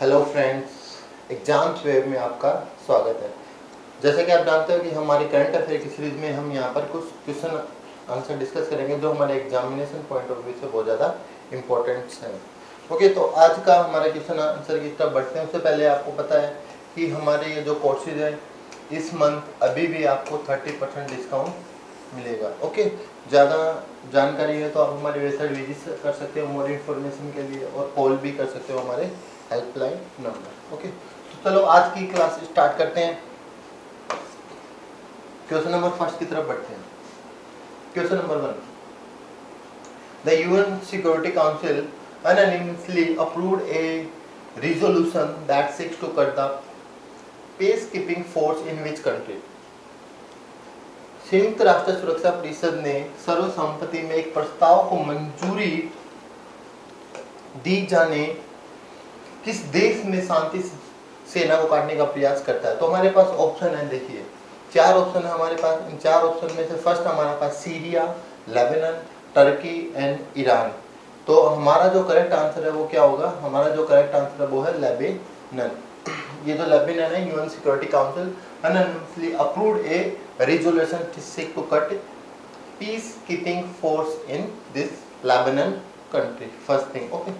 Hello friends, exams web में आपका स्वागत है। जैसे कि आप जानते हो कि हमारी करंट अफेयर की सीरीज में हम यहाँ पर कुछ क्वेश्चन आंसर डिस्कस करेंगे जो हमारे एग्जामिनेशन पॉइंट ऑफ व्यू से बहुत ज़्यादा इंपॉर्टेंट है। ओके, तो आज का हमारा क्वेश्चन आंसर की तरफ बढ़ते हैं। उससे पहले आपको पता है कि हमारे ये जो कोर्सेज है इस मंथ अभी भी आपको 30% डिस्काउंट मिलेगा। ओके, ज़्यादा जानकारी है तो आप हमारी वेबसाइट विजिट कर सकते हो मोर इन्फॉर्मेशन के लिए, और कॉल भी कर सकते हो हमारे हेल्पलाइन नंबर। ओके, तो चलो आज की क्लास स्टार्ट करते हैं। क्वेश्चन नंबर फर्स्ट की तरफ बढ़ते हैं। Question number 1, the UN security council unanimously approved a resolution that seeks to cut the peacekeeping force in which country? संयुक्त राष्ट्र सुरक्षा परिषद ने सर्वसम्मति में एक प्रस्ताव को मंजूरी दी जाने किस देश में शांति सेना को काटने का प्रयास करता है। तो हमारे पास ऑप्शन है, देखिए 4 ऑप्शन है हमारे पास। इन 4 ऑप्शन में से फर्स्ट हमारे पास Syria, Lebanon, Turkey and Iran. तो हमारा जो करेक्ट आंसर है वो क्या होगा? हमारा जो करेक्ट आंसर है वो है लेबनान। ये जो लेबनान है, UN security council unanimously approved a resolution to seek to cut peacekeeping force in this Lebanon country. First thing, okay.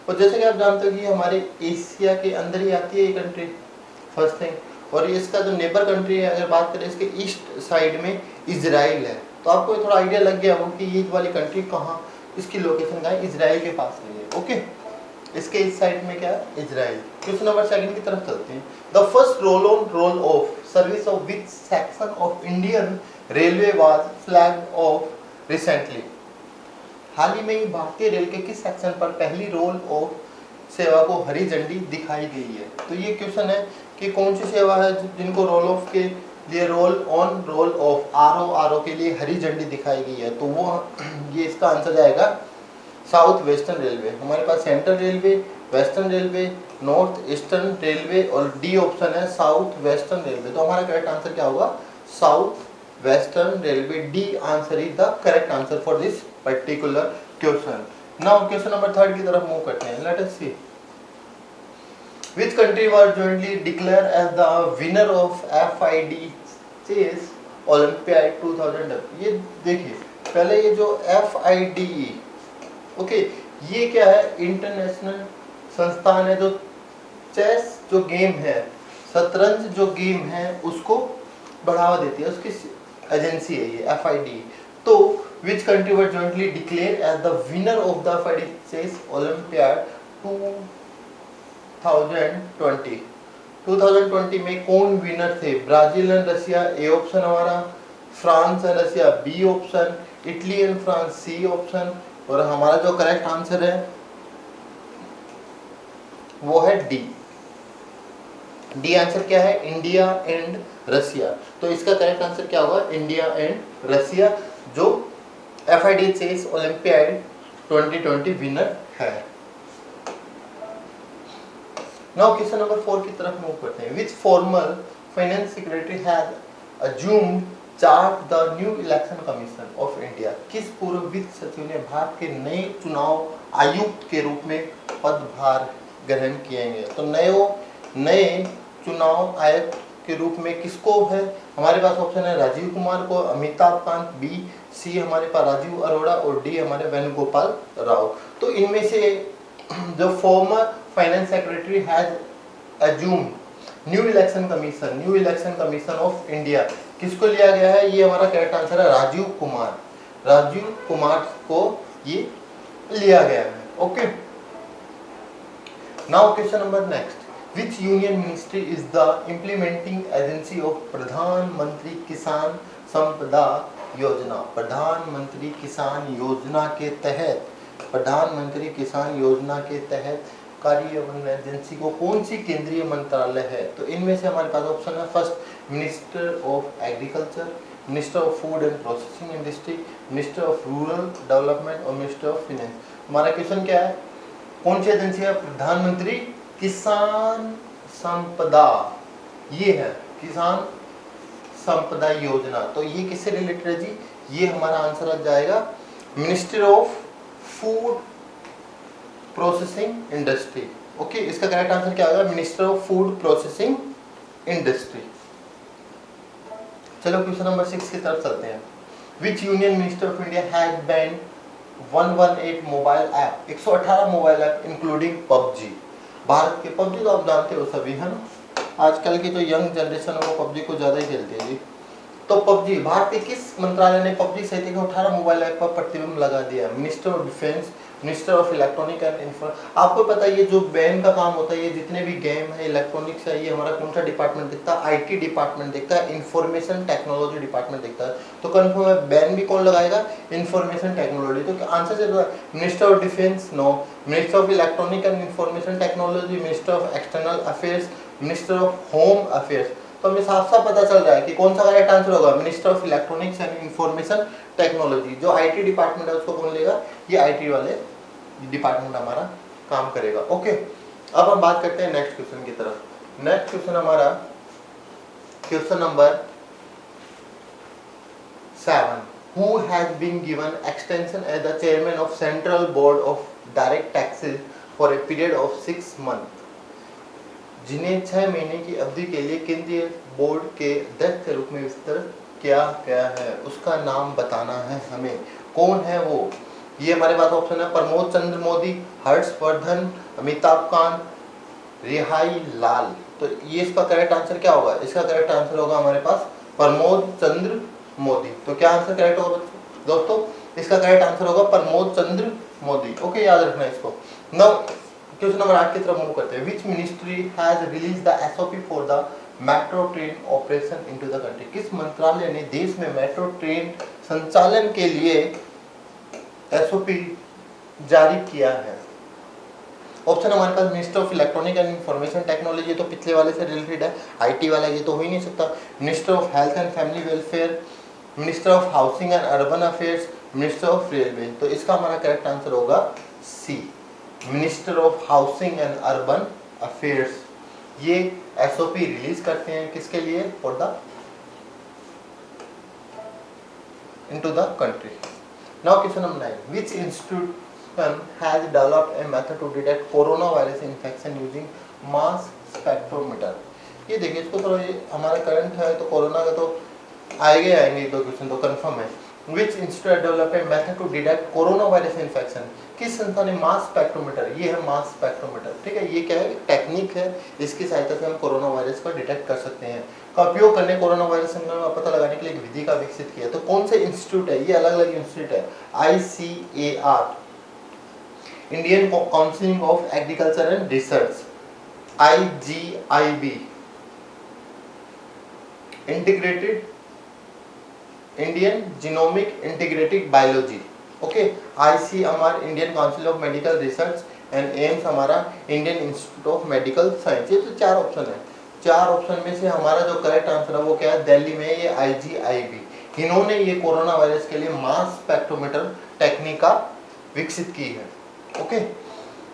और जैसे कि आप जानते हो कि हमारे एशिया के अंदर ही आती है ये कंट्री, फर्स्ट थिंग। और इसका जो नेबर कंट्री है, अगर बात करें इसके ईस्ट साइड में इजराइल है। तो आपको थोड़ा आइडिया लग गया होगा कि ये वाली कंट्री कहाँ, इसकी लोकेशन का है, इजराइल के पास है ये। ओके, इसके इस साइड में क्या है? इजराइल। क्वेश्चन नंबर 2 की तरफ चलते हैं। The first roll on roll off service of which section of Indian railway was flagged off recently? हाल ही में ही भारतीय रेल के किस सेक्शन पर पहली रोल ऑफ सेवा को हरी झंडी दिखाई गई है? तो ये क्वेश्चन है कि कौन सी सेवा है जिनको रोल ऑफ के लिए role on roll of RO के लिए हरी झंडी दिखाई गई है। तो वो ये इसका आंसर जाएगा साउथ वेस्टर्न रेलवे। हमारे पास central railway, western railway, north eastern railway और डी ऑप्शन है साउथ वेस्टर्न रेलवे। तो हमारा करेक्ट आंसर क्या होगा? South western railway. D answer is the correct answer for this particular question. Now question number 3 की तरफ मूव करते हैं। Let us see which country was jointly declared as the winner of FID Chess Olympiad 2000? ये देखिए, पहले ये जो FIDE, okay, ये क्या है? इंटरनेशनल संस्थान है जो चेस जो गेम है, शतरंज जो गेम है उसको बढ़ावा देती है, उसकी एजेंसी है ये FID। तो which country was jointly declared as the winner of the FID Chess Olympiad 2020 में कौन विनर थे? Brazil and Russia A option हमारा, France and Russia B option, Italy and France C option, और हमारा जो करेक्ट आंसर है वो है डी। डी आंसर क्या है? India and Russia. तो इसका करेक्ट आंसर क्या होगा? इंडिया एंड रशिया जो FID चेस ओलंपियाड 2020 विनर है। नाउ क्वेश्चन नंबर 4 की तरफ मूव करते हैं। Which former finance secretary has assumed charge the new election commission of India? किस पूर्व वित्त सचिव ने भारत के नए चुनाव आयुक्त के रूप में पदभार ग्रहण किएंगे? तो नए चुनाव आयुक्त के रूप में किसको है? हमारे पास ऑप्शन है राजीव कुमार को, अमिताभ कांत, बी, सी हमारे पास राजीव अरोड़ा और डी हमारे वेणुगोपाल राव। तो इनमें से जो farmer finance secretary has assumed new election commission of India, किसको लिया गया है? ये हमारा करेक्ट आंसर है राजीव कुमार को ये लिया गया है। Okay, now question number next. Which union ministry is the implementing agency of प्रधानमंत्री किसान संपदा योजना? प्रधानमंत्री किसान योजना के तहत कार्यान्वयन एजेंसी को कौन सी केंद्रीय मंत्रालय है? तो इनमें से हमारे पास ऑप्शन है first minister of agriculture, minister of food and processing industry, minister of rural development और मिनिस्टर ऑफ फाइनेंस। हमारा क्वेश्चन क्या है? कौन सी एजेंसी है? प्रधानमंत्री किसान संपदा, ये है किसान संपदा योजना। तो ये किससे रिलेटेड है जी? ये हमारा आंसर आ जाएगा ministry of food processing industry. Okay, इसका करेक्ट आंसर क्या होगा? Minister of food processing industry. चलो क्वेश्चन नंबर 6 की तरफ चलते हैं। विच union minister of India had band 118 mobile app, 118 mobile app including PUBG. Bharat के पबजी तो आप जानते हो सभी, है ना? आजकल की तो यंग जनरेशन को पबजी को ज़्यादा ही खेलती है जी। तो पबजी, भारत के किस मंत्रालय ने पबजी सहित 18 मोबाइल ऐप पर प्रतिबंध लगा दिया? Minister of defence, minister of electronic and information. आपको पता है ये जो बैन का काम होता है, ये जितने भी गेम है इलेक्ट्रॉनिक्स है, ये हमारा कौन सा डिपार्टमेंट देखता है? आईटी डिपार्टमेंट देखता है, इंफॉर्मेशन टेक्नोलॉजी डिपार्टमेंट देखता है। तो कंफर्म है, बैन भी कौन लगाएगा? Information technology. तो आंसर से minister of defence no, minister of electronic and information technology, minister of external affairs, minister of home affairs. तो हमें साफ साफ पता चल रहा है कि कौन सा करेक्ट आंसर होगा? Minister of electronics and information technology. जो आईटी डिपार्टमेंट है उसको कौन लेगा? ये आईटी वाले डिपार्टमेंट हमारा काम करेगा। ओके, अब हम बात करते हैं नेक्स्ट क्वेश्चन की तरफ। नेक्स्ट क्वेश्चन हमारा question number 7। Who has been given extension as the chairman of Central Board of Direct Taxes for a period of 6 months? जिन्हें 6 महीने की अवधि के लिए केंद्रीय बोर्ड के अध्यक्ष के रूप में विस्तारित किया गया है, उसका नाम बताना है हमें। कौन है वो? ये हमारे पास ऑप्शन है प्रमोद चंद्र मोदी, हर्षवर्धन, अमिताभ कांत, रिहाई लाल। तो ये इसका करेक्ट आंसर क्या होगा? इसका करेक्ट आंसर होगा हमारे पास प्रमोद चंद्र मोदी। तो क्या आंसर करेक्ट होगा दोस्तों? इसका करेक्ट आंसर होगा प्रमोद चंद्र मोदी। ओके, याद रखना इसको। नाउ क्वेश्चन नंबर 8 की तरफ मूव करते हैं। Which ministry has release the SOP for the metro train operation into the country? किस मंत्रालय ने देश में मेट्रो ट्रेन संचालन के लिए एसओपी जारी किया है? ऑप्शन हमारे पास minister of electronic and information technology, तो पिछले वाले से रिलेटेड है, आईटी वाला ये तो हो ही नहीं सकता। Minister of health and family welfare, minister of housing and urban affairs, minister of railway. तो इसका हमारा करेक्ट आंसर होगा C, minister of housing and urban affairs. ये एसओपी रिलीज करते हैं किसके लिए? For the into the country. Now question number 9। Which institution has developed a method to detect corona virus infection using mass spectrometer? ये देखिए, इसको थोड़ा, ये हमारा करंट है तो कोरोना का तो आएंगे एक दो क्वेश्चन तो कंफर्म है। Which institute develop a method to detect corona virus infection? किस संस्था ने मास स्पेक्ट्रोमीटर, ये है मास स्पेक्ट्रोमीटर, ठीक है, ये क्या है? टेक्निक है, इसकी सहायता से हम कोरोना वायरस को डिटेक्ट कर सकते हैं। का उपयोग करने कोरोना वायरस का पता लगाने के लिए एक विधि का विकसित किया। तो कौन से इंस्टीट्यूट है? ये अलग अलग इंस्टीट्यूट है। ICAR, Indian council of agriculture and research, IGIB, integrated Indian genomic integrated biology, okay, ICMR, Indian council of medical research, and AIIMS हमारा Indian institute of medical science. ये तो 4 ऑप्शन है। 4 ऑप्शन में से हमारा जो करेक्ट आंसर है वो क्या है? दिल्ली में ये IGIB, इन्होंने ये कोरोना वायरस के लिए मास स्पेक्ट्रोमीटर टेक्निक का विकसित की है। ओके,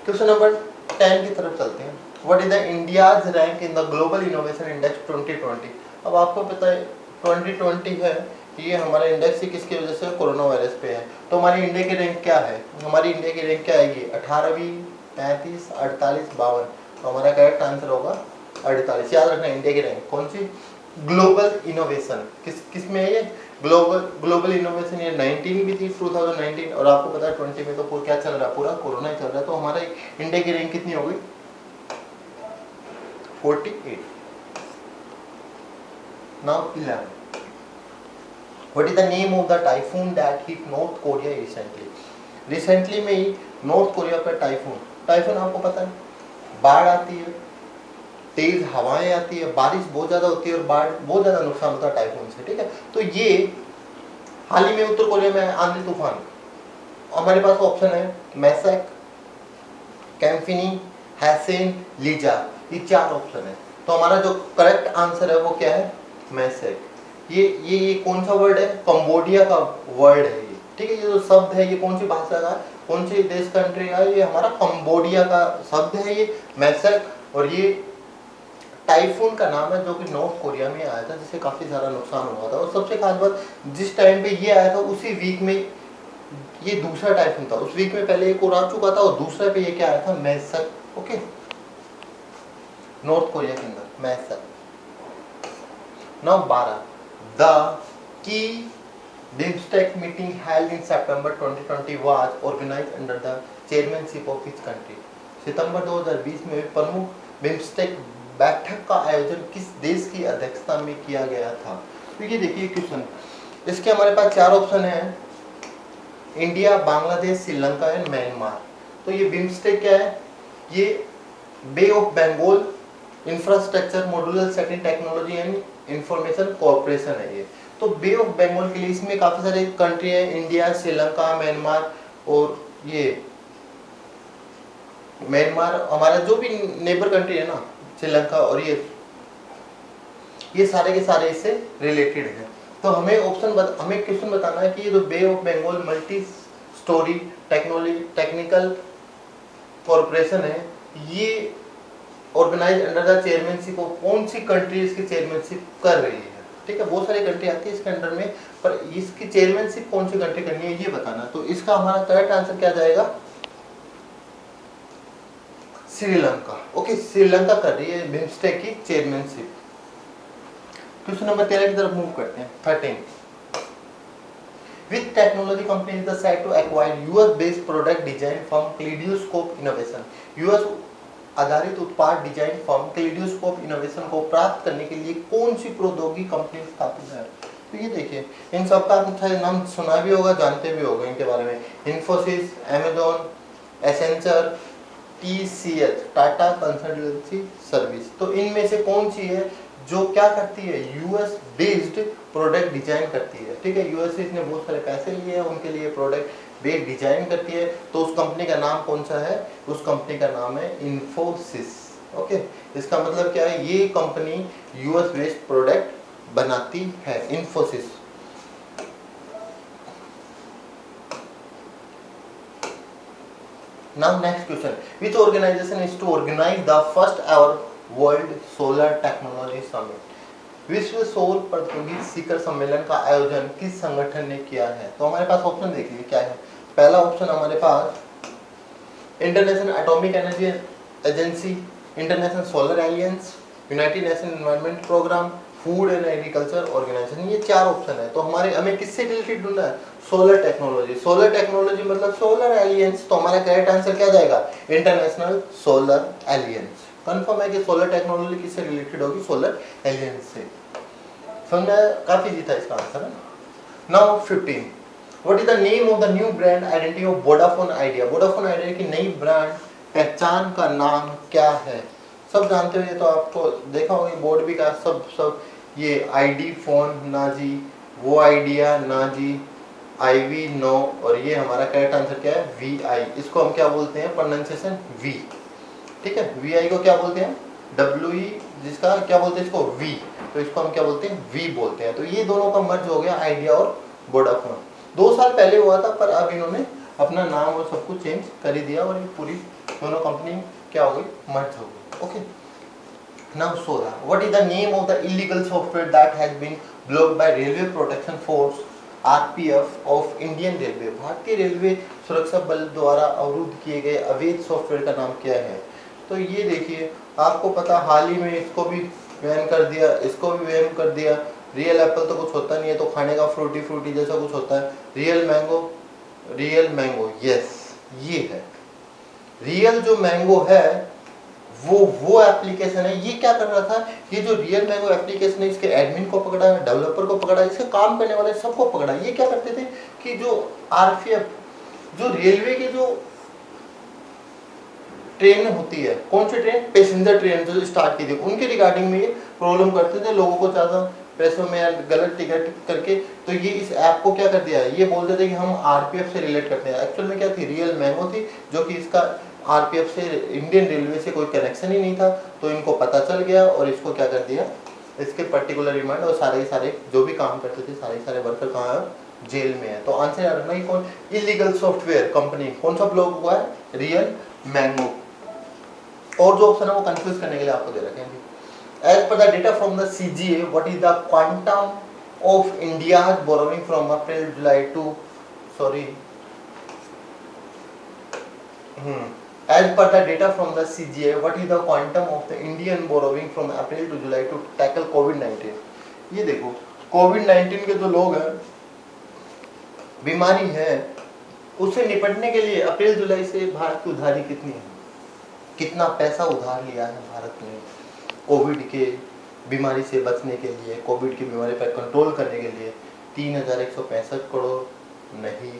क्वेश्चन नंबर 10 की तरफ चलते हैं। What is the India's rank in the global innovation index 2020? अब आपको पता है 2020 है, ये हमारा इंडेक्स ही किसकी वजह से? कोरोना वायरस पे है। तो हमारी इंडिया की रैंक क्या है? हमारी इंडिया की रैंक क्या आएगी? 18वीं, 35, 48, 52। तो हमारा करेक्ट आंसर होगा 48। याद रखना, इंडिया की रैंक कौन सी? ग्लोबल इनोवेशन किस में है ये? ग्लोबल इनोवेशन ये 19 भी थी, 2019, और आपको पता है 20 में तो पूरा क्या चल रहा है? पूरा कोरोना ही चल रहा है। तो हमारा इंडिया की रैंक कितनी होगी? 48। Now 11। What is the name of the typhoon that hit North Korea recently? Recently में ही नॉर्थ कोरिया पर टाइफून आपको पता है, बाढ़ आती है, तेज हवाएं आती है, बारिश बहुत ज़्यादा होती है और बाढ़ बहुत ज़्यादा नुकसान होता है टाइफून से, ठीक है। तो ये हाल ही में उत्तर कोरिया में आंधी तूफान, हमारे पास ऑप्शन है मैसेक, कैम्फिनी, हैसेन, लीजा, ये 4 ऑप्शन है। तो हमारा जो करेक्ट आंसर है वो क्या है? मैसेक। ये कौन सा वर्ड है? कंबोडिया का वर्ड है ये, ठीक है। ये जो शब्द है ये कौन सी भाषा का, कौन सी देश कंट्री का? ये हमारा कंबोडिया का शब्द है ये मैसेक। और ये टाइफून का नाम है जो कि नॉर्थ कोरिया में आया था, जिससे काफी सारा नुकसान हुआ था। और सबसे खास बात, जिस टाइम पे ये आया था उसी वीक में ये दूसरा टाइफून था, उस वीक में पहले एक और आ चुका था और दूसरा पे ये क्या आया था? मैसेक। ओके, नॉर्थ कोरिया के अंदर मैं sir. Now 12 the key BIMSTEC meeting held in September 2020 was organized under the chairmanship of which country? सितंबर 2020 में प्रमुख BIMSTEC बैठक का आयोजन किस देश की अध्यक्षता में किया गया था? तो ये देखिए क्वेश्चन, इसके हमारे पास चार ऑप्शन है, India, Bangladesh, Sri Lanka and Myanmar. तो ये BIMSTEC क्या है? ये bay of Bengal infrastructure modular setting technology and information corporation है ये। तो बे ऑफ बंगाल के लिए इसमें काफी सारे कंट्री है, इंडिया, श्रीलंका, म्यांमार, और ये म्यांमार हमारा जो भी नेबर कंट्री है ना, श्रीलंका, और ये सारे के सारे इससे रिलेटेड है। तो हमें हमें क्वेश्चन बताना है कि ये जो bay of Bengal multi story technical corporation है, ये organize under the chairmanship of कौन सी कंट्री इसकी चेयरमैनशिप कर रही है? ठीक है, बहुत सारी कंट्री आती है इसके अंडर में, पर इसकी चेयरमैनशिप कौन सी कंट्री करनी है ये बताना। तो इसका हमारा करेक्ट आंसर क्या जाएगा? श्रीलंका। ओके, श्रीलंका कर रही है BIMSTEC की चेयरमैनशिप। क्वेश्चन नंबर 13 की तरफ मूव करते हैं। 13 Which technology company is the site to acquire US based product design firm Kaleidoscope Innovation? US आधारित उत्पाद डिजाइन फर्म क्लेडियोस्कोप इनोवेशन को प्राप्त करने के लिए कौन सी प्रौद्योगिकी कंपनी स्थापित है? तो ये देखिए, इन सब का नाम सुना भी होगा, जानते भी होगा इनके बारे में। Infosys, Amazon, Accenture, TCS Tata consultancy service. तो इनमें से कौन सी है जो क्या करती है? यूएस बेस्ड प्रोडक्ट डिजाइन करती है। ठीक है, यूएस से इसने बहुत सारे पैसे लिए हैं, उनके लिए प्रोडक्ट बेस्ड डिजाइन करती है। तो उस कंपनी का नाम कौन सा है? उस कंपनी का नाम है इन्फोसिस। ओके, इसका मतलब क्या है? ये कंपनी यूएस बेस्ड प्रोडक्ट बनाती है, Infosys. Now next question, which organisation is to organise the first ever world solar technology summit? विश्व सौर प्रौद्योगिकी शिखर सम्मेलन का आयोजन किस संगठन ने किया है? तो हमारे पास ऑप्शन देखिए क्या है। पहला ऑप्शन हमारे पास international atomic energy agency, international solar alliance, united nation environment programme, food and agriculture organization. ये चार ऑप्शन है। तो हमें किससे रिलेटेड ढूंढना है? Solar technology. सोलर टेक्नोलॉजी मतलब सोलर एलियंस। तो हमारा करेक्ट आंसर क्या जाएगा? International solar aliens. कंफर्म है कि सोलर टेक्नोलॉजी किससे रिलेटेड होगी? सोलर एलियंस से। समझा? काफी इजी था इसका आंसर है। Now 15, what is the name of the new brand identity of Vodafone idea? Vodafone idea की नई ब्रांड पहचान का नाम क्या है? सब जानते हो, ये तो आपको देखा होगा बोर्ड भी का सब ये आईडी फोन ना जी, वो आइडिया ना जी, आईवी नो, और ये हमारा करेक्ट आंसर क्या है? VI। इसको हम क्या बोलते हैं? Pronunciation V। ठीक है, VI को क्या बोलते हैं? WE, जिसका क्या बोलते हैं इसको? V। तो इसको हम क्या बोलते हैं? V बोलते हैं। तो ये दोनों का मर्ज हो गया, आइडिया और वोडाफोन। 2 साल पहले हुआ था, पर अब इन्होंने अपना नाम और सब कुछ चेंज कर ही दिया, और ये पूरी दोनों कंपनी क्या हो गई? मर्ज हो गई। Okay, now 16, what is the name of the illegal software that has been blocked by railway protection force RPF of Indian railway? भारतीय रेलवे सुरक्षा बल द्वारा अवरुद्ध किए गए अवैध सॉफ्टवेयर का नाम क्या है? तो ये देखिए, आपको पता हाल ही में इसको भी बैन कर दिया, इसको भी बैन कर दिया। रियल एप्पल तो कुछ होता नहीं है, तो खाने का फ्रूटी जैसा कुछ होता है। रियल मैंगो, यस, ये है रियल जो मैंगो है, वो एप्लीकेशन है। ये क्या कर रहा था? ये जो रियल मैंगो एप्लीकेशन है, इसके एडमिन को पकड़ा, डेवलपर को पकड़ा, इसके काम करने वाले सबको पकड़ा। ये क्या करते थे कि जो RPF, जो रेलवे के जो ट्रेन होती है, कौन सी ट्रेन? पैसेंजर ट्रेन जो स्टार्ट की थी, उनके रिगार्डिंग में ये प्रॉब्लम करते थे, लोगों को ज़्यादा पैसों में गलत टिकट करके। तो ये इस ऐप को क्या कर दिया है? ये बोलते थे कि हम RPF से रिलेट करते हैं। एक्चुअल में क्या थी? रियल मैंगो थी, जो कि इसका RPF से, इंडियन रेलवे से कोई कनेक्शन ही नहीं था। तो इनको पता चल गया और इसको क्या कर दिया? इसके पर्टिकुलर रिमांड, और सारे जो भी काम करते थे सारे वर्कर कहाँ है? जेल में है। तो आंसर आ रहा है कौन? इलीगल सॉफ्टवेयर कंपनी कौन सा ब्लॉक हुआ है? Real mango. और जो ऑप्शन है वो कंफ्यूज करने के लिए आपको दे रखे हैं। As per the data from the CGA, what is the quantum of India's borrowing from April July to As per the data from the CGA, what is the quantum of the Indian borrowing from April to July to tackle COVID-19? ये देखो कोविड-19 के जो लोग हैं, बीमारी है, उससे निपटने के लिए अप्रैल जुलाई से भारत की उधारी कितनी है, कितना पैसा उधार लिया है भारत ने कोविड के बीमारी से बचने के लिए, कोविड की बीमारी पर कंट्रोल करने के लिए? 3,165 करोड़ नहीं,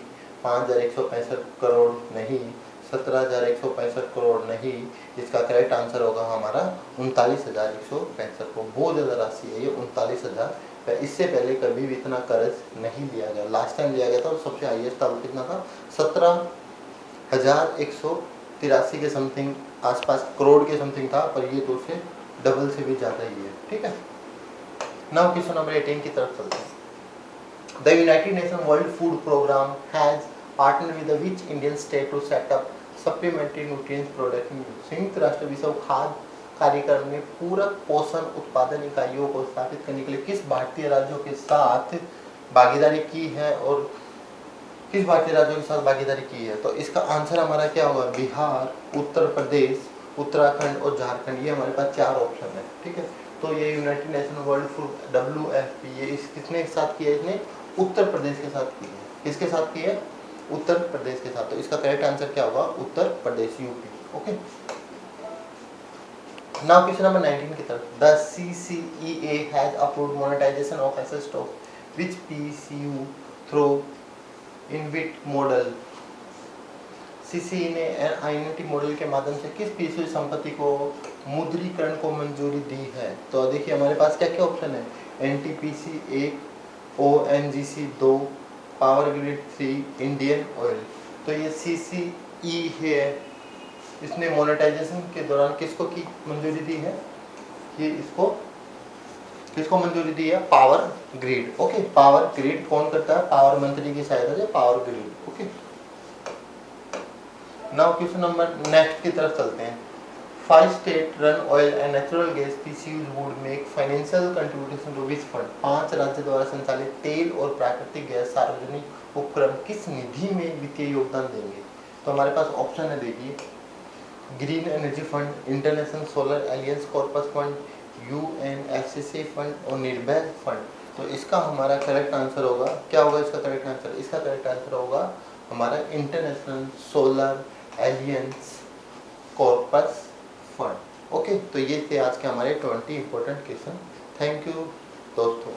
5,165 करोड़ नहीं, 17,165 करोड़ नहीं। इसका करेक्ट आंसर होगा हमारा 39,165 करोड़। बहुत ज़्यादा राशि है ये 39,000। इससे पहले कभी भी इतना कर्ज नहीं लिया गया। लास्ट टाइम लिया गया था और सबसे हाईएस्ट था वो कितना था, 17,183 के समथिंग आसपास करोड़ के समथिंग था, पर ये तो उससे डबल से भी ज़्यादा ही है। ठीक है, नाउ क्वेश्चन नंबर 18 की तरफ चलते हैं। The United Nation World Food Programme has partner with which Indian state to set up supplementary nutrients production. संयुक्त राष्ट्र विश्व खाद्य कार्यक्रम ने पूरक पोषण उत्पादन इकाइयों को स्थापित करने के लिए किस भारतीय राज्यों के साथ भागीदारी की है, और किस भारतीय राज्यों के साथ भागीदारी की है? तो इसका आंसर हमारा क्या होगा, बिहार, उत्तर प्रदेश, उत्तराखंड और झारखंड। ये हमारे पास 4 ऑप्शन है। ठीक है, तो ये United Nation World food WFP ये किसने के साथ किया है? इसने उत्तर प्रदेश के साथ की है। किसके साथ की है? उत्तर प्रदेश के साथ। तो इसका करेक्ट आंसर क्या होगा, Uttar Pradesh, UP. Okay, now question number 19 की तरफ। The CCEA has approved monetization of assets of which PSU through InvIT model. CCE ने INVIT मॉडल के माध्यम से किस PSU संपत्ति को मुद्रीकरण को मंजूरी दी है? तो देखिए हमारे पास क्या क्या ऑप्शन है, NTPC 1, ONGC 2, power grid 3, Indian oil. तो ये CCE है, इसने मोनेटाइजेशन के दौरान किसको की मंजूरी दी है? ये इसको किसको मंजूरी दी है? Power grid. ओके, पावर ग्रिड कौन करता है? पावर मंत्री की सहायता से power grid. Okay, now question number next की तरफ चलते हैं। 5 state run oil and natural gas PSUs would make financial contribution to which fund. 5 राज्य द्वारा संचालित तेल और प्राकृतिक गैस सार्वजनिक उपक्रम किस निधि में वित्तीय योगदान देंगे? तो हमारे पास ऑप्शन है, देखिए, green energy fund, international solar aliens corpus fund, UNFCCC fund और निर्भय फंड। तो इसका हमारा करेक्ट आंसर होगा, क्या होगा इसका करेक्ट आंसर? इसका करेक्ट आंसर होगा हमारा international solar aliens corpus fund. Okay, तो ये थे आज के हमारे 20 इंपॉर्टेंट क्वेश्चन। थैंक यू दोस्तों।